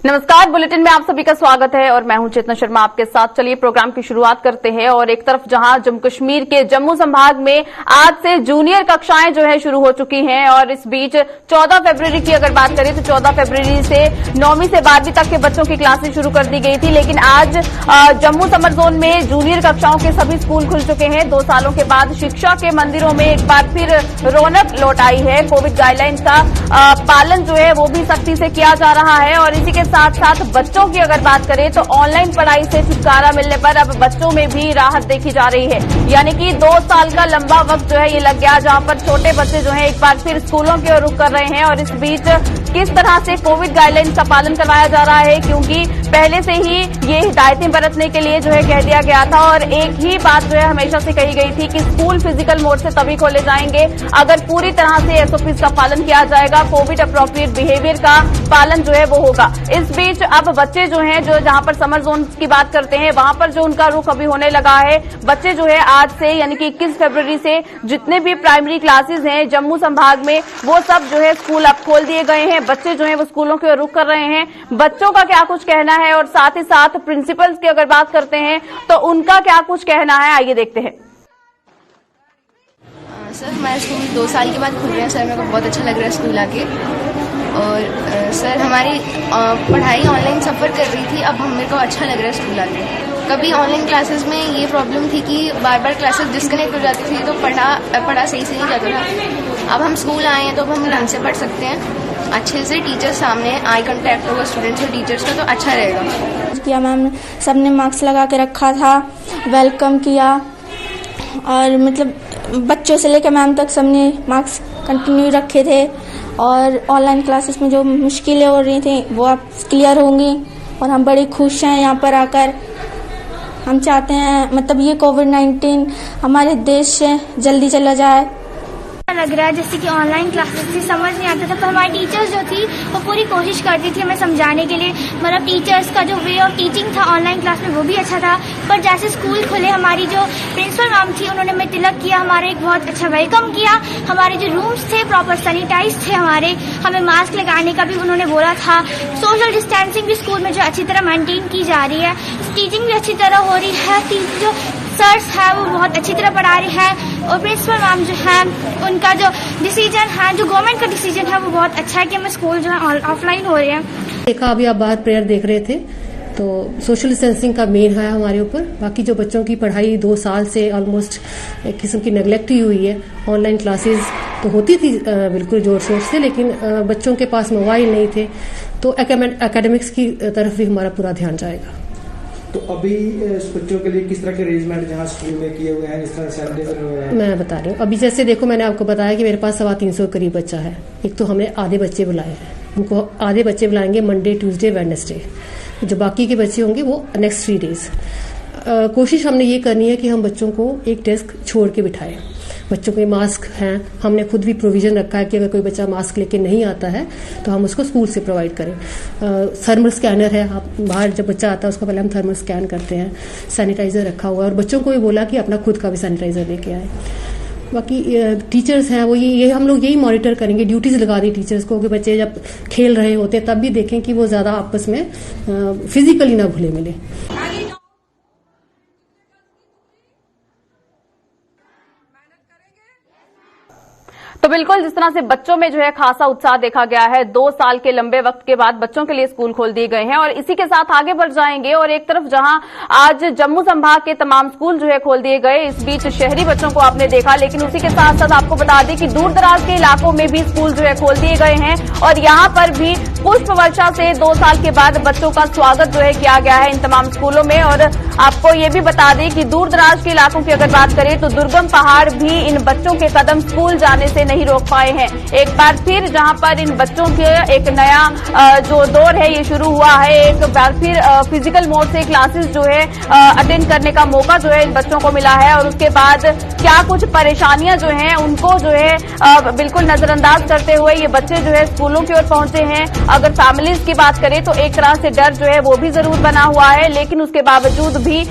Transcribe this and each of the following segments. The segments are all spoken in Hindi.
नमस्कार, बुलेटिन में आप सभी का स्वागत है और मैं हूं चेतना शर्मा आपके साथ। चलिए प्रोग्राम की शुरुआत करते हैं। और एक तरफ जहां जम्मू कश्मीर के जम्मू संभाग में आज से जूनियर कक्षाएं जो है शुरू हो चुकी हैं और इस बीच 14 फरवरी की अगर बात करें तो 14 फरवरी से 9वीं से 12वीं तक के बच्चों की क्लासेस शुरू कर दी गई थी। लेकिन आज जम्मू समर जोन में जूनियर कक्षाओं के सभी स्कूल खुल चुके हैं। 2 सालों के बाद शिक्षा के मंदिरों में एक बार फिर रौनक लौट आई है। कोविड गाइडलाइंस का पालन जो है वो भी सख्ती से किया जा रहा है और इसी के साथ साथ बच्चों की अगर बात करें तो ऑनलाइन पढ़ाई से छुटकारा मिलने पर अब बच्चों में भी राहत देखी जा रही है। यानी कि 2 साल का लंबा वक्त जो है ये लग गया, जहां पर छोटे बच्चे जो है एक बार फिर स्कूलों की ओर रुख कर रहे हैं। और इस बीच किस तरह से कोविड गाइडलाइंस का पालन करवाया जा रहा है, क्योंकि पहले से ही ये हिदायतें बरतने के लिए जो है कह दिया गया था और एक ही बात जो है हमेशा से कही गई थी कि स्कूल फिजिकल मोड से तभी खोले जाएंगे अगर पूरी तरह से एसओपीज का पालन किया जाएगा, कोविड अप्रोप्रिएट बिहेवियर का पालन जो है वो होगा। इस बीच अब बच्चे जो हैं जो जहां पर समर जोन की बात करते हैं वहां पर जो उनका रुख अभी होने लगा है, बच्चे जो है आज से यानी कि 21 फरवरी से जितने भी प्राइमरी क्लासेस हैं जम्मू संभाग में वो सब जो है स्कूल अब खोल दिए गए हैं। बच्चे जो है वो स्कूलों की ओर रुख कर रहे हैं। बच्चों का क्या कुछ कहना है और साथ ही साथ प्रिंसिपल्स की अगर बात करते हैं तो उनका क्या कुछ कहना है, आइए देखते हैं। सर हमारा स्कूल 2 साल के बाद खुल रहा है। सर मेरे को बहुत अच्छा लग रहा है स्कूल आके। और सर हमारी पढ़ाई ऑनलाइन सफ़र कर रही थी, अब मेरे को अच्छा लग रहा है स्कूल आके। कभी ऑनलाइन क्लासेस में ये प्रॉब्लम थी कि बार बार क्लासेस डिस्कनेक्ट हो जाती थी तो पढ़ा सही से नहीं जाता था। अब हम स्कूल आए हैं तो अब हम ढंग से पढ़ सकते हैं अच्छे से। टीचर्स सामने आई कांटेक्ट होगा स्टूडेंट्स और टीचर्स का तो अच्छा रहेगा। किया मैम, सबने मास्क लगा के रखा था, वेलकम किया और मतलब बच्चों से लेकर मैम तक सबने मास्क कंटिन्यू रखे थे। और ऑनलाइन क्लासेस में जो मुश्किलें हो रही थी वो अब क्लियर होंगी और हम बड़ी खुश हैं यहाँ पर आकर। हम चाहते हैं मतलब ये कोविड-19 हमारे देश से जल्दी चला जाए। लग रहा है जैसे कि ऑनलाइन क्लासेस से समझ नहीं आता था, पर हमारी टीचर्स जो थी वो पूरी कोशिश करती थी हमें समझाने के लिए। मतलब टीचर्स का जो वे ऑफ टीचिंग था ऑनलाइन क्लास में वो भी अच्छा था। पर जैसे स्कूल खुले हमारी जो प्रिंसिपल मैम थी उन्होंने हमें तिलक किया, हमारे एक बहुत अच्छा वेलकम किया। हमारे जो रूम्स थे प्रॉपर सैनिटाइज थे, हमें मास्क लगाने का भी उन्होंने बोला था। सोशल डिस्टेंसिंग भी स्कूल में जो अच्छी तरह मेंटेन की जा रही है, टीचिंग भी अच्छी तरह हो रही है। जो सर्स है वो बहुत अच्छी तरह पढ़ा रही है और प्रिंसिपल मैम जो है उनका जो डिसीजन है, जो गवर्नमेंट का डिसीजन है वो बहुत अच्छा है कि हमें स्कूल जो है ऑफलाइन हो रहे हैं। देखा अभी आप बाहर प्रेयर देख रहे थे तो सोशल डिस्टेंसिंग का मेन है हमारे ऊपर। बाकी जो बच्चों की पढ़ाई 2 साल से ऑलमोस्ट एक किस्म की नेग्लेक्ट ही हुई है। ऑनलाइन क्लासेस तो होती थी बिल्कुल जोर शोर से, लेकिन बच्चों के पास मोबाइल नहीं थे तो एकेडमिक्स की तरफ भी हमारा पूरा ध्यान जाएगा। तो अभी बच्चों के लिए किस तरह के अरेंजमेंट जहाँ स्कूल में किए हुए हैं, जिस तरह सैनिटाइजर मैं बता रही हूँ। अभी जैसे देखो मैंने आपको बताया कि मेरे पास 350 करीब बच्चा है। एक तो हमने आधे बच्चे बुलाए हैं, उनको आधे बच्चे बुलाएंगे मंडे, ट्यूसडे, वेडनेसडे। जो बाकी के बच्चे होंगे वो नेक्स्ट 3 डेज। कोशिश हमने ये करनी है कि हम बच्चों को एक डेस्क छोड़ के बिठाएं। बच्चों के मास्क हैं, हमने खुद भी प्रोविजन रखा है कि अगर कोई बच्चा मास्क लेके नहीं आता है तो हम उसको स्कूल से प्रोवाइड करें। थर्मल स्कैनर है, आप बाहर जब बच्चा आता है उसको पहले हम थर्मल स्कैन करते हैं। सैनिटाइजर रखा हुआ है और बच्चों को भी बोला कि अपना खुद का भी सैनिटाइजर लेके आए। बाकी टीचर्स हैं वो ये हम लोग यही मॉनिटर करेंगे, ड्यूटीज लगा दी टीचर्स को कि बच्चे जब खेल रहे होते तब भी देखें कि वो ज्यादा आपस में फिजिकली ना घुले मिले। तो बिल्कुल जिस तरह से बच्चों में जो है खासा उत्साह देखा गया है, 2 साल के लंबे वक्त के बाद बच्चों के लिए स्कूल खोल दिए गए हैं और इसी के साथ आगे बढ़ जाएंगे। और एक तरफ जहां आज जम्मू संभाग के तमाम स्कूल जो है खोल दिए गए, इस बीच शहरी बच्चों को आपने देखा, लेकिन उसी के साथ साथ आपको बता दें कि दूर दराज के इलाकों में भी स्कूल जो है खोल दिए गए हैं और यहां पर भी पुष्प वर्षा से 2 साल के बाद बच्चों का स्वागत जो है किया गया है इन तमाम स्कूलों में। और आपको ये भी बता दें कि दूर दराज के इलाकों की अगर बात करें तो दुर्गम पहाड़ भी इन बच्चों के कदम स्कूल जाने से नहीं रोक पाए हैं। एक बार फिर जहां पर इन बच्चों के एक नया जो दौर है ये शुरू हुआ है, एक बार फिर फिजिकल मोड से क्लासेस जो है अटेंड करने का मौका जो है इन बच्चों को मिला है। और उसके बाद क्या कुछ परेशानियां जो हैं उनको जो है बिल्कुल नजरअंदाज करते हुए ये बच्चे जो है स्कूलों की ओर पहुंचे हैं। अगर फैमिलीज की बात करें तो एक तरह से डर जो है वो भी जरूर बना हुआ है, लेकिन उसके बावजूद भी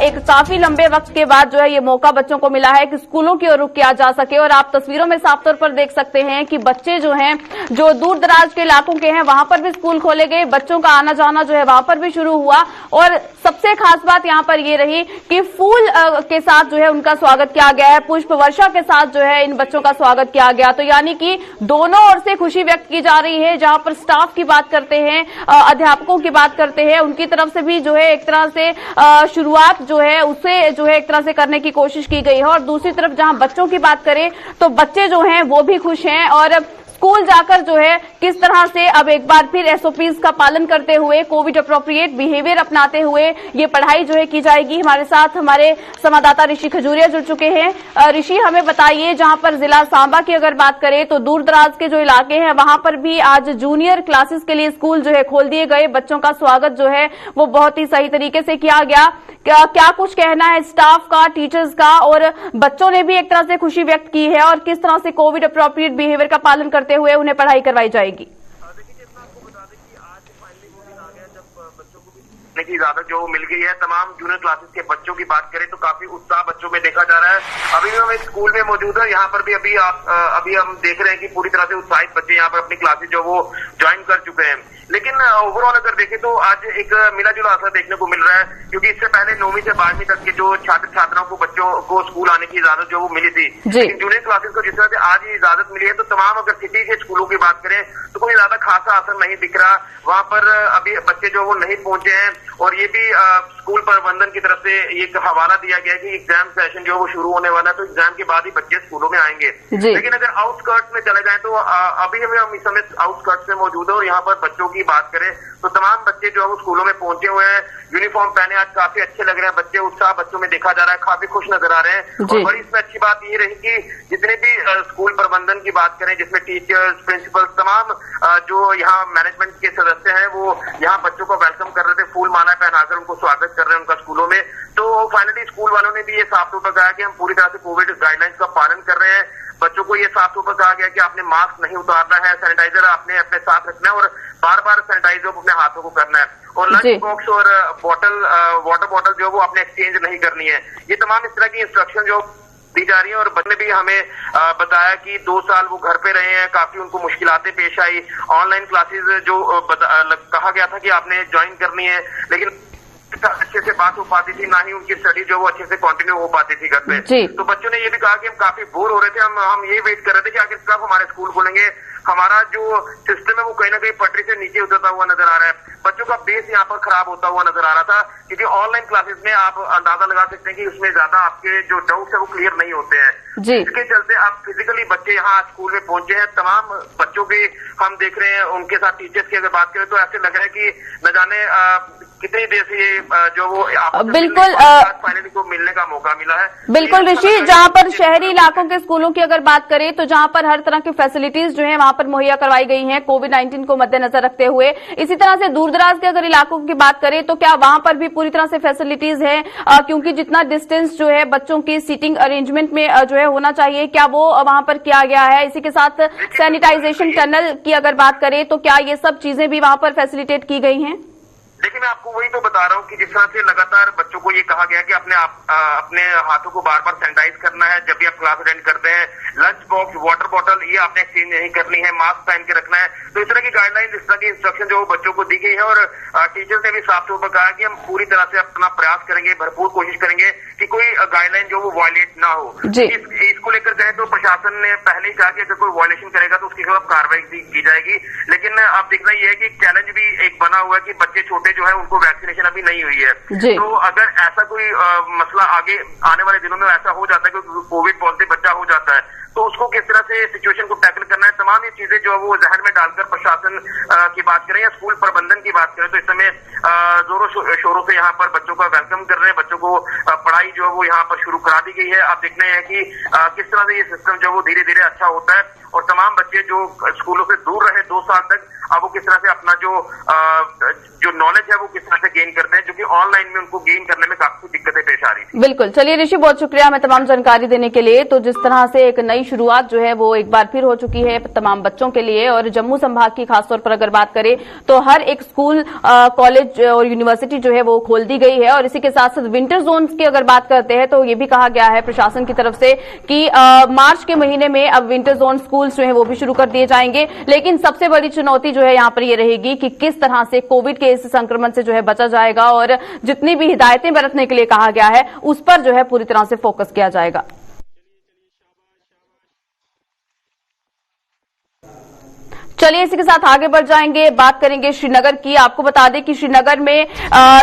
एक काफी लंबे वक्त के बाद जो है ये मौका बच्चों को मिला है कि स्कूलों की ओर रुख किया जा सके। और आप तस्वीरों में साफ तौर पर देख सकते हैं कि बच्चे जो हैं जो दूर दराज के इलाकों के हैं वहां पर भी स्कूल खोले गए, बच्चों का आना जाना जो है वहां पर भी शुरू हुआ। और सबसे खास बात यहां पर ये रही कि फूल के साथ जो है उनका स्वागत किया गया है, पुष्प वर्षा के साथ जो है इन बच्चों का स्वागत किया गया। तो यानी कि दोनों ओर से खुशी व्यक्त की जा रही है। जहां पर स्टाफ की बात करते हैं, अध्यापकों की बात करते हैं, उनकी तरफ से भी जो है एक तरह से शुरुआत जो है उसे जो है एक तरह से करने की कोशिश की गई है। और दूसरी तरफ जहां बच्चों की बात करें तो बच्चे जो हैं वो भी खुश हैं और स्कूल जाकर जो है किस तरह से अब एक बार फिर एसओपीज का पालन करते हुए, कोविड अप्रोप्रिएट बिहेवियर अपनाते हुए ये पढ़ाई जो है की जाएगी। हमारे साथ हमारे संवाददाता ऋषि खजूरिया जुड़ चुके हैं। ऋषि, हमें बताइए, जहां पर जिला सांबा की अगर बात करें तो दूर दराज के जो इलाके हैं वहां पर भी आज जूनियर क्लासेस के लिए स्कूल जो है खोल दिए गए, बच्चों का स्वागत जो है वो बहुत ही सही तरीके से किया गया। क्या कुछ कहना है स्टाफ का, टीचर्स का, और बच्चों ने भी एक तरह से खुशी व्यक्त की है और किस तरह से कोविड अप्रोप्रिएट बिहेवियर का पालन करते हुए उन्हें पढ़ाई करवाई जाएगी? की इजाजत जो मिल गई है तमाम जूनियर क्लासेस के बच्चों की बात करें तो काफी उत्साह बच्चों में देखा जा रहा है। अभी भी हम एक स्कूल में मौजूद है, यहाँ पर भी अभी हम देख रहे हैं कि पूरी तरह से उत्साहित बच्चे यहाँ पर अपनी क्लासेस जो वो ज्वाइन कर चुके हैं। लेकिन ओवरऑल अगर देखें तो आज एक मिला जुला असर देखने को मिल रहा है, क्योंकि इससे पहले 9वीं से 12वीं तक के जो छात्र छात्राओं को बच्चों को स्कूल आने की इजाजत जो वो मिली थी, लेकिन जूनियर क्लासेस को जिस तरह से आज ये इजाजत मिली है तो तमाम अगर सिटी के स्कूलों की बात करें तो कोई ज्यादा खासा असर नहीं दिख रहा। वहां पर अभी बच्चे जो वो नहीं पहुंचे हैं और ये भी स्कूल प्रबंधन की तरफ से एक हवाला दिया गया कि एग्जाम सेशन जो वो शुरू होने वाला है तो एग्जाम के बाद ही बच्चे स्कूलों में आएंगे। लेकिन अगर आउटस्कर्ट्स में चले जाएं तो अभी हम इस समय आउटस्कर्ट्स में मौजूद है और यहाँ पर बच्चों की बात करें तो तमाम बच्चे जो है वो स्कूलों में पहुंचे हुए हैं, यूनिफॉर्म पहने आज काफी अच्छे लग रहे हैं बच्चे, उत्साह बच्चों में देखा जा रहा है, काफी खुश नजर आ रहे हैं। और बड़ी इसमें अच्छी बात ये रही कि जितने भी स्कूल प्रबंधन की बात करें जिसमें टीचर्स, प्रिंसिपल, तमाम जो यहाँ मैनेजमेंट के सदस्य हैं वो यहाँ बच्चों को वेलकम कर रहे थे, फूल माला पहनाकर उनको स्वागत कर रहे हैं उनका स्कूलों में। तो फाइनली स्कूल वालों ने भी ये साफ तौर पर कहा कि हम पूरी तरह से कोविड गाइडलाइंस का पालन कर रहे हैं। बच्चों को ये साफ तौर पर कहा गया कि आपने मास्क नहीं उतारना है, सैनिटाइजर आपने अपने साथ रखना है और बार बार सैनिटाइजर अपने हाथों को करना है, और लंच बॉक्स और वाटर बॉटल जो वो आपने एक्सचेंज नहीं करनी है। ये तमाम इस तरह की इंस्ट्रक्शन जो दी जा रही है। और बच्चे ने भी हमें बताया कि 2 साल वो घर पे रहे हैं, काफी उनको मुश्किलातें पेश आई। ऑनलाइन क्लासेस जो कहा गया था कि आपने ज्वाइन करनी है, लेकिन अच्छे से बात हो पाती थी, ना ही उनकी स्टडी जो वो अच्छे से कंटिन्यू हो पाती थी घर पे। तो बच्चों ने ये भी कहा कि हम काफी बोर हो रहे थे, हम ये वेट कर रहे थे कि आखिर कब हमारे स्कूल खुलेंगे। हमारा जो सिस्टम है वो कहीं ना कहीं पटरी से नीचे उतरता हुआ नजर आ रहा है, बच्चों का बेस यहाँ पर खराब होता हुआ नजर आ रहा था, क्योंकि ऑनलाइन क्लासेस में आप अंदाजा लगा सकते हैं कि उसमें ज्यादा आपके जो डाउट्स है वो क्लियर नहीं होते हैं। इसके चलते अब फिजिकली बच्चे यहाँ स्कूल में पहुंचे हैं, तमाम बच्चों की हम देख रहे हैं, उनके साथ टीचर्स की अगर बात करें तो ऐसे लग रहा है कि न जाने कितनी देर से ये जो वो बिल्कुल फाइनली को मिलने का मौका मिला है। बिल्कुल ऋषि, जहां पर शहरी इलाकों के स्कूलों की अगर बात करें तो जहां पर हर तरह की फैसिलिटीज जो है वहां पर मुहैया करवाई गई हैं कोविड-19 को मद्देनजर रखते हुए, इसी तरह से दूरदराज के अगर इलाकों की बात करें तो क्या वहां पर भी पूरी तरह से फैसिलिटीज है, क्योंकि जितना डिस्टेंस जो है बच्चों की सीटिंग अरेंजमेंट में जो है होना चाहिए, क्या वो वहां पर किया गया है? इसी के साथ सैनिटाइजेशन टनल की अगर बात करें तो क्या ये सब चीजें भी वहां पर फैसिलिटेट की गई हैं? देखिए, मैं आपको वही तो बता रहा हूँ कि जिस तरह से लगातार बच्चों को ये कहा गया कि अपने हाथों को बार बार सैनिटाइज करना है जब भी आप क्लास अटेंड करते हैं, लंच बॉक्स, वाटर बॉटल ये आपने एक्सचेंज नहीं करनी है, मास्क पहन के रखना है। तो इस तरह की गाइडलाइन, इस तरह की इंस्ट्रक्शन जो बच्चों को दी गई है, और टीचर्स ने भी साफ तौर पर कहा कि हम पूरी तरह से अपना प्रयास करेंगे, भरपूर कोशिश करेंगे कि कोई गाइडलाइन जो वो वायलेट ना हो। इसको लेकर कहें तो प्रशासन ने पहले ही कहा कि अगर कोई वायलेशन करेगा तो उसके खिलाफ कार्रवाई की जाएगी। लेकिन अब देखना यह है कि चैलेंज भी एक बना हुआ है कि बच्चे छोटे जो है उनको वैक्सीनेशन अभी नहीं हुई है, तो अगर ऐसा कोई मसला आगे आने वाले दिनों में ऐसा हो जाता है कि कोविड पॉजिटिव बच्चा हो जाता है तो उसको किस तरह से सिचुएशन को टैकल करना है, तमाम ये चीजें जो वो जहन में डालकर प्रशासन की बात करें या स्कूल प्रबंधन की बात करें तो इस समय जोरों शोरों से यहाँ पर बच्चों का वेलकम कर रहे हैं, बच्चों को पढ़ाई जो है वो यहाँ पर शुरू करा दी गई है। अब देखना है कि किस तरह से ये सिस्टम जो वो धीरे धीरे अच्छा होता है और तमाम बच्चे जो स्कूलों से दूर रहे 2 साल तक, अब वो किस तरह से अपना जो नॉलेज है वो किस तरह से गेन करते हैं, जो कि ऑनलाइन में उनको गेन करने में काफी दिक्कतें पेश आ रही थी। बिल्कुल, चलिए ऋषि, बहुत शुक्रिया हमें तमाम जानकारी देने के लिए। तो जिस तरह से एक नई शुरुआत जो है वो एक बार फिर हो चुकी है तमाम बच्चों के लिए, और जम्मू संभाग की खासतौर पर अगर बात करें तो हर एक स्कूल, कॉलेज और यूनिवर्सिटी जो है वो खोल दी गई है। और इसी के साथ साथ विंटर जोन की अगर बात करते हैं तो ये भी कहा गया है प्रशासन की तरफ से कि मार्च के महीने में अब विंटर जोन स्कूल जो है वो भी शुरू कर दिए जाएंगे। लेकिन सबसे बड़ी चुनौती जो है यहाँ पर ये रहेगी कि किस तरह से कोविड के इस संक्रमण से जो है बचा जाएगा, और जितनी भी हिदायतें बरतने के लिए कहा गया है उस पर जो है पूरी तरह से फोकस किया जाएगा। चलिए इसी के साथ आगे बढ़ जाएंगे, बात करेंगे श्रीनगर की। आपको बता दें कि श्रीनगर में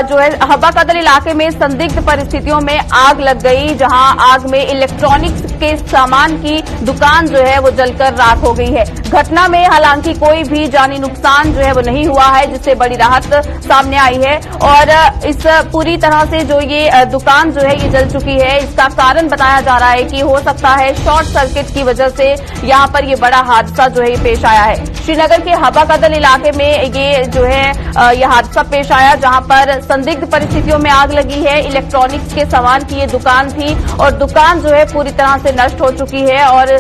जो है हब्बा कदल इलाके में संदिग्ध परिस्थितियों में आग लग गई, जहां आग में इलेक्ट्रॉनिक्स के सामान की दुकान जो है वो जलकर राख हो गई है। घटना में हालांकि कोई भी जानी नुकसान जो है वो नहीं हुआ है, जिससे बड़ी राहत सामने आई है। और इस पूरी तरह से जो ये दुकान जो है ये जल चुकी है, इसका कारण बताया जा रहा है कि हो सकता है शॉर्ट सर्किट की वजह से यहां पर ये बड़ा हादसा जो है ये पेश आया है। श्रीनगर के हब्बा कदल इलाके में ये जो है यह हादसा पेश आया, जहां पर संदिग्ध परिस्थितियों में आग लगी है। इलेक्ट्रॉनिक्स के सामान की ये दुकान थी और दुकान जो है पूरी तरह से नष्ट हो चुकी है, और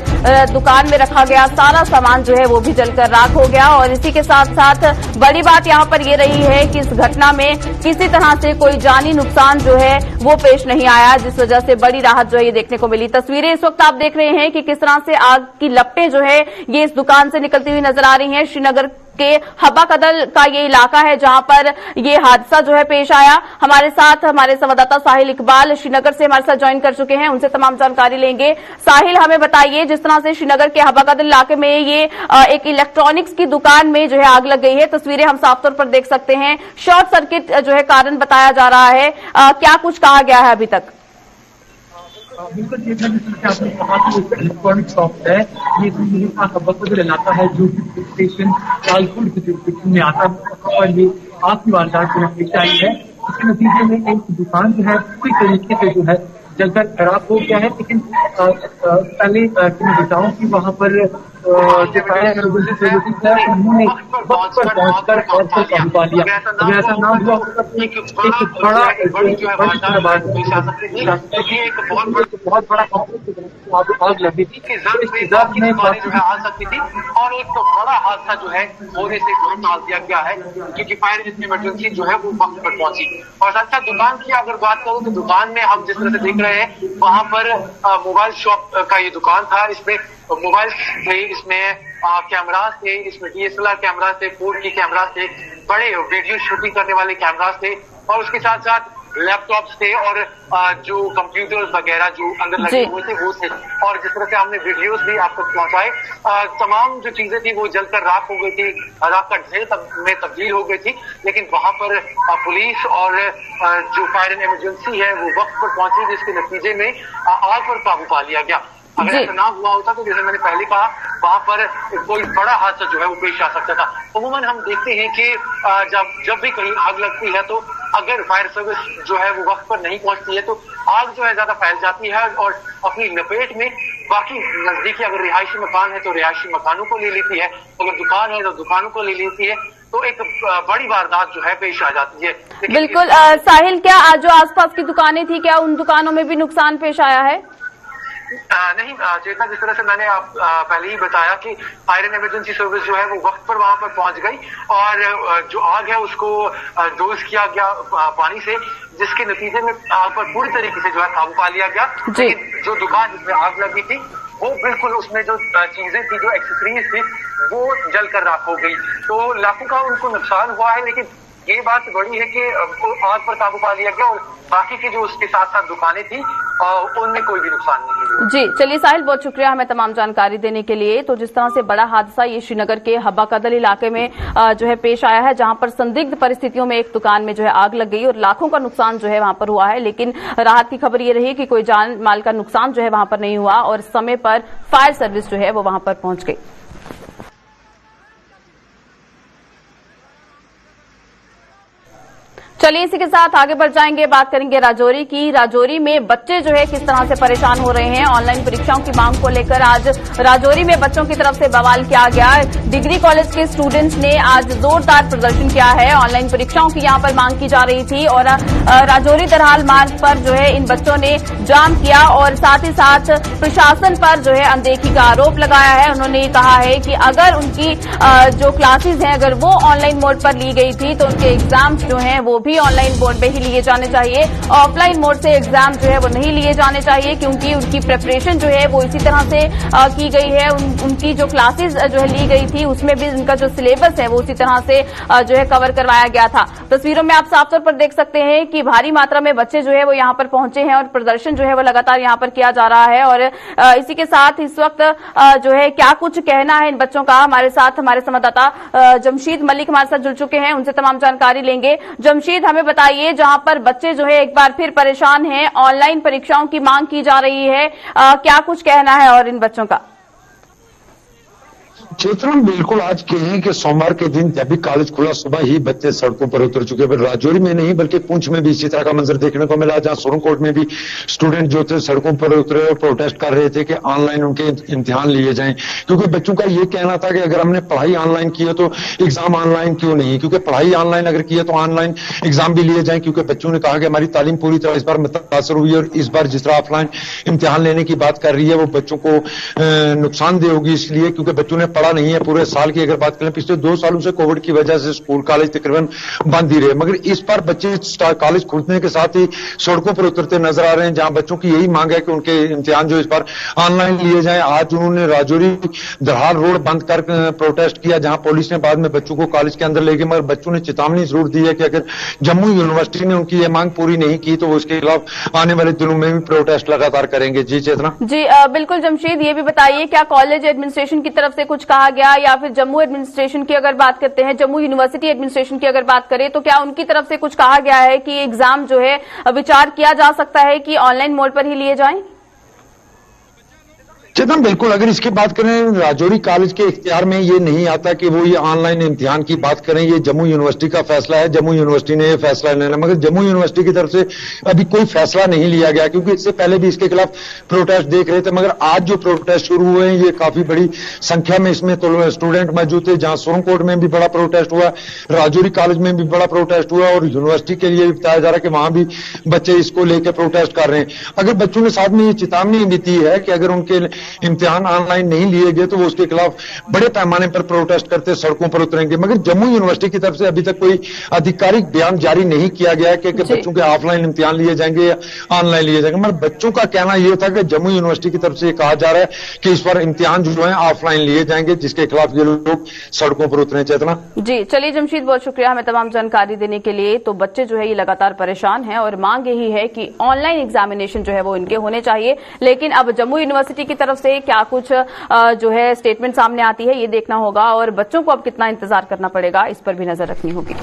दुकान में रखा गया सारा सामान जो है वो भी जलकर राख हो गया। और इसी के साथ साथ बड़ी बात यहां पर ये रही है कि इस घटना में किसी तरह से कोई जानी नुकसान जो है वो पेश नहीं आया, जिस वजह से बड़ी राहत जो है ये देखने को मिली। तस्वीरें इस वक्त आप देख रहे हैं कि किस तरह से आग की लपटें जो है ये इस दुकान से निकलती हुई नजर आ रही हैं। श्रीनगर के हब्बा कदल का ये इलाका है जहां पर ये हादसा जो है पेश आया। हमारे साथ हमारे संवाददाता साहिल इकबाल श्रीनगर से हमारे साथ ज्वाइन कर चुके हैं, उनसे तमाम जानकारी लेंगे। साहिल, हमें बताइए, जिस तरह से श्रीनगर के हब्बा कदल इलाके में ये एक इलेक्ट्रॉनिक्स की दुकान में जो है आग लग गई है, तस्वीरें हम साफ तौर पर देख सकते हैं। शॉर्ट सर्किट जो है कारण बताया जा रहा है, क्या कुछ कहा गया है अभी तक? बिल्कुल, ये आपने कहा कि इलेक्ट्रॉनिक शॉप है, ये हब्बा कदल इलाका है जो कि स्टेशन लालपुर के में आता है, और ये आग की वारदात जो पेश आई है। इसके नतीजे में एक दुकान जो है पूरी तरीके से जो है जलकर खराब हो गया है। लेकिन पहले बताऊं कि वहाँ पर जो फायर सर्विसेज है उन्होंने वक्त पर पहुंचकर और पर काबू पा लिया। अगर ऐसा ना हुआ होता तो एक बड़ा बहुत बड़ा आग लगी थी, जब में आ सकती थी, और एक बड़ा हादसा जो है होने से टाल दिया गया है, क्योंकि फायर इमरजेंसी जो है वो वक्त पर पहुंची। और साथ साथ दुकान की अगर बात करूं तो दुकान में हम जिस तरह से देख रहे हैं, वहां पर मोबाइल शॉप का ये दुकान था। इसमें मोबाइल थे, इसमें कैमरास थे, इसमें DSLR कैमरा थे, 4K कैमरा थे, बड़े वीडियो शूटिंग करने वाले कैमरास थे, और उसके साथ साथ लैपटॉप्स थे, और जो कंप्यूटर्स वगैरह जो अंदर लगे हुए थे वो थे। और जिस तरह से हमने वीडियोस भी आपको पहुंचाए, तमाम जो चीजें थी वो जलकर राख हो गई थी, राख का ढेर में तब्दील हो गई थी। लेकिन वहां पर पुलिस और जो फायर एंड इमरजेंसी है वो वक्त पर पहुंची, जिसके नतीजे में आग पर काबू पा लिया गया। अगर ऐसा ना हुआ होता तो जैसे मैंने पहले कहा, वहां पर कोई बड़ा हादसा जो है वो पेश आ सकता था। अमूमन हम देखते हैं कि जब भी कहीं आग लगती है तो अगर फायर सर्विस जो है वो वक्त पर नहीं पहुंचती है तो आग जो है ज्यादा फैल जाती है, और अपनी लपेट में बाकी नजदीकी अगर रिहायशी मकान है तो रिहायशी मकानों को ले लेती है, अगर दुकान है तो दुकानों को ले लेती है, तो एक बड़ी वारदात जो है पेश आ जाती है। बिल्कुल साहिल, क्या जो आसपास की दुकानें थी, क्या उन दुकानों में भी नुकसान पेश आया है? नहीं चेतना, जिस तरह से मैंने पहले ही बताया कि फायर एंड इमरजेंसी सर्विस जो है वो वक्त पर वहां पर पहुंच गई, और जो आग है उसको डोज किया गया पानी से, जिसके नतीजे में आग पर पूरी तरीके से जो है काबू पा लिया गया। लेकिन जो दुकान जिसमें आग लगी थी वो बिल्कुल, उसमें जो चीजें थी, जो एक्सेसरीज थी, वो जलकर राख हो गई। तो लाखों का उनको नुकसान हुआ है, लेकिन ये बात बड़ी है कि आग पर काबू पा लिया गया, और बाकी की जो उसके साथ साथ दुकानें थी उनमें कोई भी नुकसान नहीं हुआ। जी, चलिए साहिल, बहुत शुक्रिया हमें तमाम जानकारी देने के लिए। तो जिस तरह से बड़ा हादसा ये श्रीनगर के हब्बा कदल इलाके में जो है पेश आया है, जहां पर संदिग्ध परिस्थितियों में एक दुकान में जो है आग लग गई और लाखों का नुकसान जो है वहां पर हुआ है, लेकिन राहत की खबर ये रही कि कोई जान माल का नुकसान जो है वहां पर नहीं हुआ, और समय पर फायर सर्विस जो है वो वहां पर पहुंच गई। चलिए इसी के साथ आगे बढ़ जाएंगे, बात करेंगे राजौरी की। राजौरी में बच्चे जो है किस तरह से परेशान हो रहे हैं ऑनलाइन परीक्षाओं की मांग को लेकर। आज राजौरी में बच्चों की तरफ से बवाल किया गया। डिग्री कॉलेज के स्टूडेंट्स ने आज जोरदार प्रदर्शन किया है। ऑनलाइन परीक्षाओं की यहां पर मांग की जा रही थी और राजौरी दरहाल मार्ग पर जो है इन बच्चों ने जाम किया और साथ ही साथ प्रशासन पर जो है अनदेखी का आरोप लगाया है। उन्होंने कहा है कि अगर उनकी जो क्लासेज हैं अगर वो ऑनलाइन मोड पर ली गई थी तो उनके एग्जाम्स जो हैं वो भी ऑनलाइन मोड पे ही लिए जाने चाहिए। ऑफलाइन मोड से एग्जाम जो है वो नहीं लिए जाने चाहिए क्योंकि उनकी प्रिपरेशन जो है वो इसी तरह से की गई है। उनकी जो क्लासेस जो है ली गई थी उसमें भी उनका जो सिलेबस है वो उसी तरह से जो है कवर करवाया गया था। तस्वीरों में आप साफ तौर पर देख सकते हैं कि भारी मात्रा में बच्चे जो है वो यहां पर पहुंचे हैं और प्रदर्शन जो है वो लगातार यहां पर किया जा रहा है। और इसी के साथ इस वक्त जो है क्या कुछ कहना है इन बच्चों का, हमारे साथ हमारे संवाददाता जमशीद मलिक हमारे साथ जुड़ चुके हैं, उनसे तमाम जानकारी लेंगे। जमशीद, हमें बताइए, जहां पर बच्चे जो है एक बार फिर परेशान हैं, ऑनलाइन परीक्षाओं की मांग की जा रही है, क्या कुछ कहना है और इन बच्चों का? चेतना, बिल्कुल आज कहें कि सोमवार के दिन जब भी कॉलेज खुला सुबह ही बच्चे सड़कों पर उतर चुके हैं। राजौरी में नहीं बल्कि पुंछ में भी इसी तरह का मंजर देखने को मिला, जहां सोरनकोट में भी स्टूडेंट जो थे सड़कों पर उतरे और प्रोटेस्ट कर रहे थे कि ऑनलाइन उनके इम्तिहान लिए जाएं। क्योंकि बच्चों का ये कहना था कि अगर हमने पढ़ाई ऑनलाइन की है तो एग्जाम ऑनलाइन क्यों नहीं, क्योंकि पढ़ाई ऑनलाइन अगर की है तो ऑनलाइन एग्जाम भी लिए जाए। क्योंकि बच्चों ने कहा कि हमारी तालीम पूरी तरह इस बार मुतासर हुई है और इस बार जिस तरह ऑफलाइन इम्तिहान लेने की बात कर रही है वो बच्चों को नुकसानदेह होगी, इसलिए क्योंकि बच्चों ने पढ़ा नहीं है। पूरे साल की अगर बात करें, पिछले 2 सालों से कोविड की वजह से स्कूल कॉलेज तकरीबन बंद ही रहे, मगर इस बार बच्चे कॉलेज खुलने के साथ ही सड़कों पर उतरते नजर आ रहे हैं, जहां बच्चों की यही मांग है कि उनके इम्तिहान जो इस बार ऑनलाइन लिए जाएं। आज उन्होंने राजौरी दरहाल रोड बंद कर प्रोटेस्ट किया, जहां पुलिस ने बाद में बच्चों को कॉलेज के अंदर ले गई, मगर बच्चों ने चेतावनी जरूर दी है कि अगर जम्मू यूनिवर्सिटी ने उनकी यह मांग पूरी नहीं की तो वो इसके खिलाफ आने वाले दिनों में भी प्रोटेस्ट लगातार करेंगे। जी चेतना। जी बिल्कुल जमशीद, ये भी बताइए क्या कॉलेज एडमिनिस्ट्रेशन की तरफ से कुछ कहा गया या फिर जम्मू एडमिनिस्ट्रेशन की अगर बात करते हैं, जम्मू यूनिवर्सिटी एडमिनिस्ट्रेशन की अगर बात करें तो क्या उनकी तरफ से कुछ कहा गया है कि एग्जाम जो है विचार किया जा सकता है कि ऑनलाइन मोड पर ही लिए जाएं? चेतन, बिल्कुल अगर इसकी बात करें, राजौरी कॉलेज के इख्तियार में ये नहीं आता कि वो ये ऑनलाइन इम्तिहान की बात करें। ये जम्मू यूनिवर्सिटी का फैसला है, जम्मू यूनिवर्सिटी ने ये फैसला लेना, मगर जम्मू यूनिवर्सिटी की तरफ से अभी कोई फैसला नहीं लिया गया, क्योंकि इससे पहले भी इसके खिलाफ प्रोटेस्ट देख रहे थे। मगर आज जो प्रोटेस्ट शुरू हुए हैं ये काफी बड़ी संख्या में इसमें तो स्टूडेंट मौजूद थे, जहां सोरनकोट में भी बड़ा प्रोटेस्ट हुआ, राजौरी कॉलेज में भी बड़ा प्रोटेस्ट हुआ और यूनिवर्सिटी के लिए बताया जा रहा है कि वहां भी बच्चे इसको लेकर प्रोटेस्ट कर रहे हैं। अगर बच्चों ने साथ में ये चेतावनी भी दी है कि अगर उनके इम्तिहान ऑनलाइन नहीं लिए गए तो वो उसके खिलाफ बड़े पैमाने पर प्रोटेस्ट करते सड़कों पर उतरेंगे। मगर जम्मू यूनिवर्सिटी की तरफ से अभी तक कोई आधिकारिक बयान जारी नहीं किया गया कि बच्चों के ऑफलाइन इम्तिहान लिए जाएंगे या ऑनलाइन लिए जाएंगे। मगर बच्चों का कहना यह था कि जम्मू यूनिवर्सिटी की तरफ से कहा जा रहा है कि इस बार इम्तिहान जो है ऑफलाइन लिए जाएंगे, जिसके खिलाफ ये लोग सड़कों पर उतरे। चेतना जी, चलिए जमशीद, बहुत शुक्रिया हमें तमाम जानकारी देने के लिए। तो बच्चे जो है ये लगातार परेशान हैं और मांग यही है कि ऑनलाइन एग्जामिनेशन जो है वो इनके होने चाहिए। लेकिन अब जम्मू यूनिवर्सिटी की तरफ से क्या कुछ जो है स्टेटमेंट सामने आती है ये देखना होगा और बच्चों को अब कितना इंतजार करना पड़ेगा इस पर भी नजर रखनी होगी।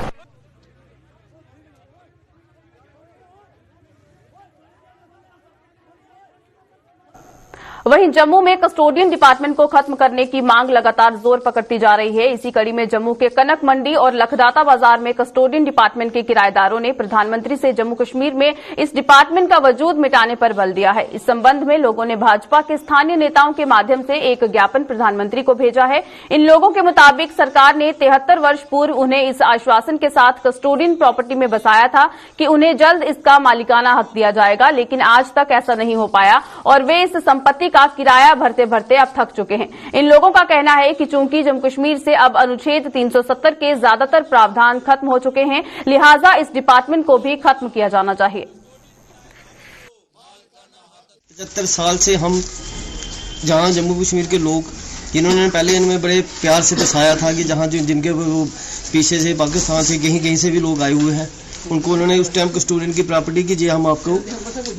वहीं जम्मू में कस्टोडियन डिपार्टमेंट को खत्म करने की मांग लगातार जोर पकड़ती जा रही है। इसी कड़ी में जम्मू के कनक मंडी और लखदाता बाजार में कस्टोडियन डिपार्टमेंट के किराएदारों ने प्रधानमंत्री से जम्मू कश्मीर में इस डिपार्टमेंट का वजूद मिटाने पर बल दिया है। इस संबंध में लोगों ने भाजपा के स्थानीय नेताओं के माध्यम से एक ज्ञापन प्रधानमंत्री को भेजा है। इन लोगों के मुताबिक सरकार ने 73 वर्ष पूर्व उन्हें इस आश्वासन के साथ कस्टोडियन प्रॉपर्टी में बसाया था कि उन्हें जल्द इसका मालिकाना हक दिया जाएगा, लेकिन आज तक ऐसा नहीं हो पाया और वे इस संपत्ति का किराया भरते भरते अब थक चुके हैं। इन लोगों का कहना है कि चूंकि जम्मू कश्मीर से अब अनुच्छेद 370 के ज्यादातर प्रावधान खत्म हो चुके हैं, लिहाजा इस डिपार्टमेंट को भी खत्म किया जाना चाहिए। 75 साल से हम जहां जम्मू कश्मीर के लोग जिन्होंने पहले इनमें बड़े प्यार से बसाया था कि जहां जिनके वो पीछे से पाकिस्तान से कहीं से भी लोग आए हुए हैं, उनको उन्होंने उस टाइम कस्टोडियन की प्रॉपर्टी की हम आपको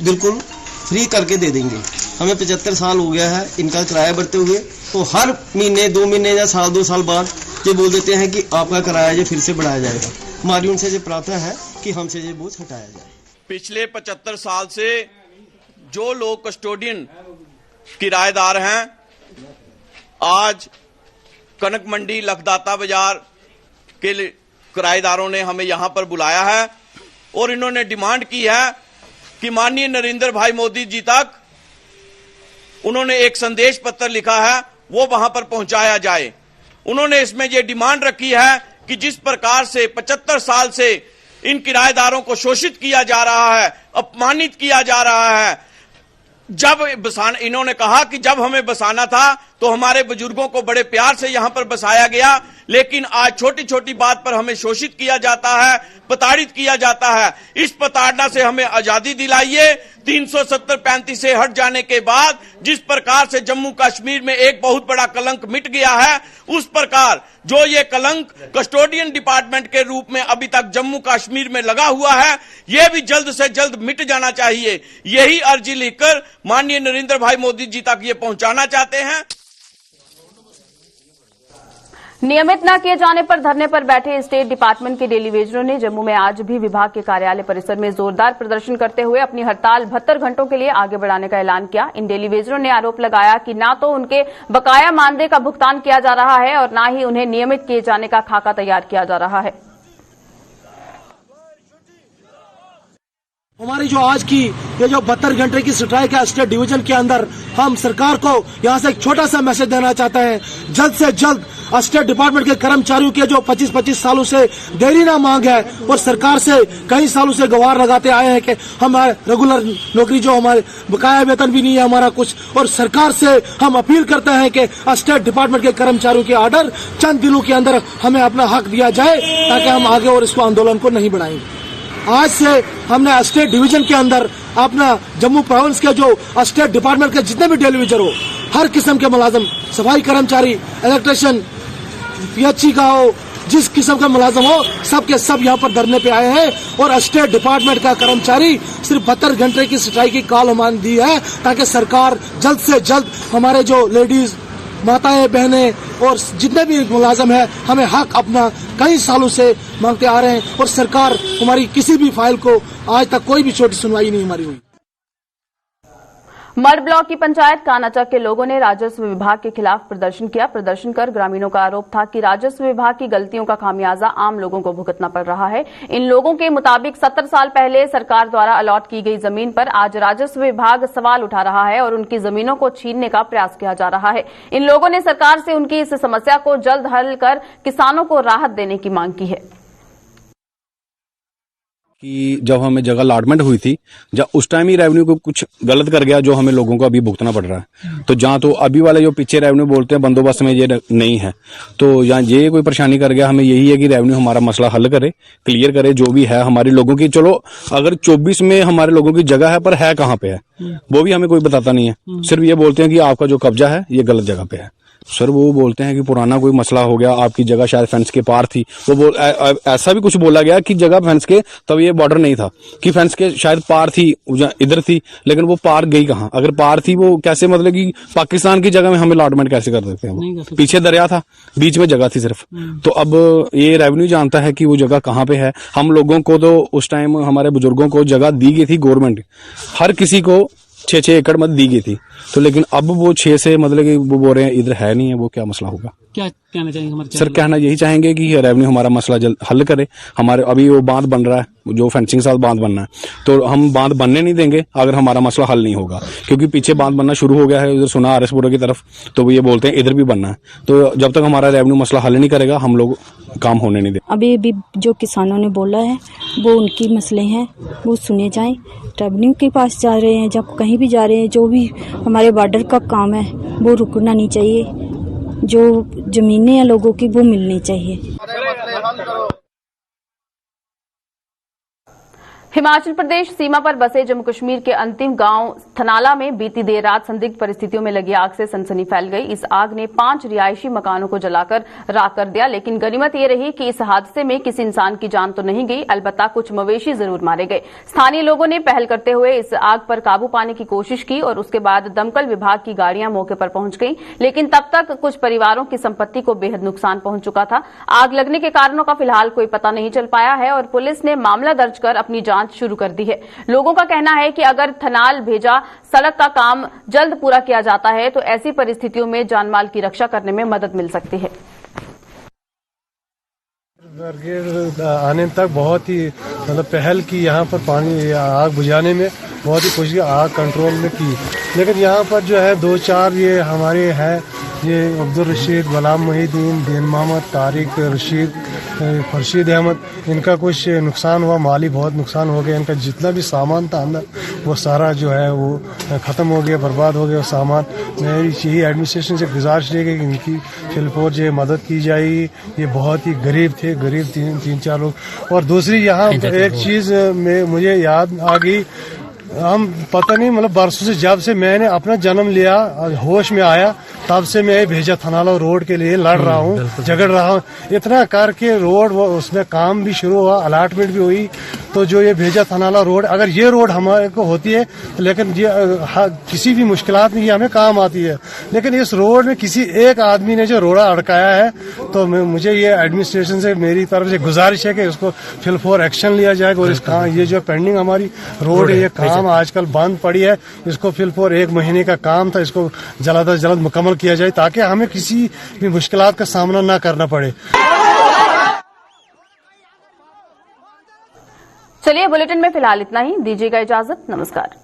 बिल्कुल फ्री करके दे देंगे। हमें 75 साल हो गया है इनका किराया भरते हुए, तो हर महीने 2 महीने या साल 2 साल बाद ये बोल देते हैं कि आपका किराया ये फिर से बढ़ाया जाएगा। हमारी उनसे ये प्रार्थना है कि हमसे ये बोझ हटाया जाए। पिछले 75 साल से जो लोग कस्टोडियन किराएदार हैं, आज कनक मंडी लखदाता बाजार के किराएदारों ने हमें यहां पर बुलाया है और इन्होंने डिमांड की है कि माननीय नरेंद्र भाई मोदी जी तक उन्होंने एक संदेश पत्र लिखा है, वो वहां पर पहुंचाया जाए। उन्होंने इसमें ये डिमांड रखी है कि जिस प्रकार से 75 साल से इन किराएदारों को शोषित किया जा रहा है, अपमानित किया जा रहा है, इन्होंने कहा कि जब हमें बसाना था तो हमारे बुजुर्गों को बड़े प्यार से यहां पर बसाया गया, लेकिन आज छोटी छोटी बात पर हमें शोषित किया जाता है, प्रताड़ित किया जाता है। इस प्रताड़ना से हमें आजादी दिलाइए। 370-35 से हट जाने के बाद जिस प्रकार से जम्मू कश्मीर में एक बहुत बड़ा कलंक मिट गया है, उस प्रकार जो ये कलंक कस्टोडियन डिपार्टमेंट के रूप में अभी तक जम्मू कश्मीर में लगा हुआ है, ये भी जल्द से जल्द मिट जाना चाहिए। यही अर्जी लिखकर माननीय नरेंद्र भाई मोदी जी तक ये पहुंचाना चाहते हैं। नियमित न किए जाने पर धरने पर बैठे स्टेट डिपार्टमेंट के डेली वेजरों ने जम्मू में आज भी विभाग के कार्यालय परिसर में जोरदार प्रदर्शन करते हुए अपनी हड़ताल 72 घंटों के लिए आगे बढ़ाने का ऐलान किया। इन डेली वेजरों ने आरोप लगाया कि न तो उनके बकाया मानदेय का भुगतान किया जा रहा है और न ही उन्हें नियमित किए जाने का खाका तैयार किया जा रहा है। हमारी जो आज की ये जो 72 घंटे की स्ट्राइक है स्टेट डिवीजन के अंदर, हम सरकार को यहाँ से एक छोटा सा मैसेज देना चाहते हैं, जल्द से जल्द स्टेट डिपार्टमेंट के कर्मचारियों के जो 25-25 सालों से देरी ना मांग है और सरकार से कई सालों से गुहार लगाते आए हैं कि हमारे रेगुलर नौकरी जो हमारे बकाया वेतन भी नहीं है हमारा कुछ, और सरकार से हम अपील करते हैं कि स्टेट डिपार्टमेंट के कर्मचारियों के ऑर्डर चंद दिनों के अंदर हमें अपना हक दिया जाए ताकि हम आगे और इसको आंदोलन को नहीं बढ़ाएंगे। आज से हमने स्टेट डिवीजन के अंदर अपना जम्मू प्रोविंस के जो स्टेट डिपार्टमेंट के जितने भी डेलीवेजर हो, हर किस्म के मुलाजम, सफाई कर्मचारी, इलेक्ट्रिशियन, पीएचई का हो, जिस किस्म का मुलाजम हो, सब के सब यहाँ पर धरने पे आए हैं और स्टेट डिपार्टमेंट का कर्मचारी सिर्फ 72 घंटे की स्ट्राइक की कॉल हमारी दी है ताकि सरकार जल्द से जल्द हमारे जो लेडीज, माताएं, बहनें और जितने भी मुलाजम है हमें हक अपना कई सालों से मांगते आ रहे हैं और सरकार हमारी किसी भी फाइल को आज तक कोई भी छोटी सुनवाई नहीं हमारी हुई। मड ब्लॉक की पंचायत कानाचक के लोगों ने राजस्व विभाग के खिलाफ प्रदर्शन किया। प्रदर्शन कर ग्रामीणों का आरोप था कि राजस्व विभाग की गलतियों का खामियाजा आम लोगों को भुगतना पड़ रहा है। इन लोगों के मुताबिक 70 साल पहले सरकार द्वारा अलॉट की गई जमीन पर आज राजस्व विभाग सवाल उठा रहा है और उनकी जमीनों को छीनने का प्रयास किया जा रहा है। इन लोगों ने सरकार से उनकी इस समस्या को जल्द हल कर किसानों को राहत देने की मांग की है। कि जब हमें जगह अलॉटमेंट हुई थी, जब उस टाइम ही रेवेन्यू को कुछ गलत कर गया जो हमें लोगों को अभी भुगतना पड़ रहा है। तो जहाँ तो अभी वाले जो पीछे रेवेन्यू बोलते हैं बंदोबस्त में ये नहीं है, तो यहाँ ये कोई परेशानी कर गया। हमें यही है कि रेवेन्यू हमारा मसला हल करे, क्लियर करे जो भी है हमारे लोगों की। चलो अगर 24 में हमारे लोगों की जगह है पर है कहाँ पे है वो भी हमें कोई बताता नहीं है। सिर्फ ये बोलते हैं कि आपका जो कब्जा है ये गलत जगह पे है। सर वो बोलते हैं कि पुराना कोई मसला हो गया, आपकी जगह शायद फेंस के पार थी। वो ऐसा भी कुछ बोला गया कि जगह फेंस के तब ये बॉर्डर नहीं था, कि फेंस के शायद पार थी, इधर थी, लेकिन वो पार गई कहाँ? अगर पार थी वो कैसे, मतलब कि पाकिस्तान की जगह में हम अलॉटमेंट कैसे कर देते हैं? पीछे दरिया था, बीच में जगह थी सिर्फ। तो अब ये रेवेन्यू जानता है कि वो जगह कहाँ पे है। हम लोगों को तो उस टाइम हमारे बुजुर्गों को जगह दी गई थी, गवर्नमेंट हर किसी को 6-6 एकड़ मत दी गई थी। तो लेकिन अब वो 6 से मतलब कि वो बोल रहे हैं इधर है नहीं है, वो क्या मसला होगा? क्या कहना चाहेंगे हमारे सर? कहना यही चाहेंगे कि रेवेन्यू हमारा मसला जल्द हल करे। हमारे अभी वो बांध बन रहा है, जो फेंसिंग के साथ बांध बनना है, तो हम बांध बनने नहीं देंगे अगर हमारा मसला हल नहीं होगा, क्योंकि पीछे बांध बनना शुरू हो गया है उधर सुना आरएसपुर की तरफ, तो वो ये बोलते हैं इधर भी बनना है। तो जब तक हमारा रेवेन्यू मसला हल नहीं करेगा हम लोग काम होने नहीं देंगे। अभी जो किसानों ने बोला है वो उनकी मसले हैं, वो सुने जाएं। रेवेन्यू के पास जा रहे हैं, जब कहीं भी जा रहे हैं, जो भी हमारे बॉर्डर का काम है वो रुकना नहीं चाहिए, जो जमीनें हैं लोगों की वो मिलनी चाहिए। हिमाचल प्रदेश सीमा पर बसे जम्मू कश्मीर के अंतिम गांव थनाला में बीती देर रात संदिग्ध परिस्थितियों में लगी आग से सनसनी फैल गई। इस आग ने 5 रिहायशी मकानों को जलाकर राख कर दिया, लेकिन गनीमत ये रही कि इस हादसे में किसी इंसान की जान तो नहीं गई, अलबत्ता कुछ मवेशी जरूर मारे गए। स्थानीय लोगों ने पहल करते हुए इस आग पर काबू पाने की कोशिश की और उसके बाद दमकल विभाग की गाड़ियां मौके पर पहुंच गईं, लेकिन तब तक कुछ परिवारों की संपत्ति को बेहद नुकसान पहुंच चुका था। आग लगने के कारणों का फिलहाल कोई पता नहीं चल पाया है और पुलिस ने मामला दर्ज कर अपनी जांच शुरू कर दी है। लोगों का कहना है कि अगर थनाल भेजा सड़क का काम जल्द पूरा किया जाता है तो ऐसी परिस्थितियों में जानमाल की रक्षा करने में मदद मिल सकती है। ब्रिगेड आने तक बहुत ही मतलब पहल की, यहाँ पर पानी आग बुझाने में बहुत ही कोशिश आग कंट्रोल में की, लेकिन यहाँ पर जो है 2-4 ये हमारे हैं, ये अब्दुल रशीद, गुलाम मुहिद्दीन, दीन मोहम्मद, तारिक रशीद, खुर्शीद अहमद, इनका कुछ नुकसान हुआ, माली बहुत नुकसान हो गया। इनका जितना भी सामान था अंदर वो सारा जो है वो ख़त्म हो गया, बर्बाद हो गया वो सामान। मेरी यही एडमिनिस्ट्रेशन से गुजारिश रहेगी कि इनकी फिलपोर जो मदद की जाएगी। ये बहुत ही गरीब थे, गरीब 3-4 लोग। और दूसरी यहाँ एक चीज़ में मुझे याद आ गई, हम पता नहीं मतलब बरसों से जब से मैंने अपना जन्म लिया, होश में आया, तब से मैं भेजा थनाला रोड के लिए लड़ रहा हूँ, झगड़ रहा हूँ। इतना करके रोड वो उसमें काम भी शुरू हुआ, अलॉटमेंट भी हुई। तो जो ये भेजा थनाला रोड, अगर ये रोड हमारे को होती है, लेकिन ये किसी भी मुश्किलात में ये हमें काम आती है, लेकिन इस रोड में किसी एक आदमी ने जो रोड़ा अड़काया है, तो मुझे ये एडमिनिस्ट्रेशन से मेरी तरफ से गुजारिश है कि इसको फिलफोर एक्शन लिया जाएगा। और इस काम ये जो पेंडिंग हमारी रोड है, ये काम आजकल बंद पड़ी है, इसको फिलफोर 1 महीने का काम था, इसको जल्द से जल्द मुकम्मल किया जाए ताकि हमें किसी भी मुश्किलात का सामना न करना पड़े। चलिए, बुलेटिन में फिलहाल इतना ही। दीजिएगा इजाजत। नमस्कार।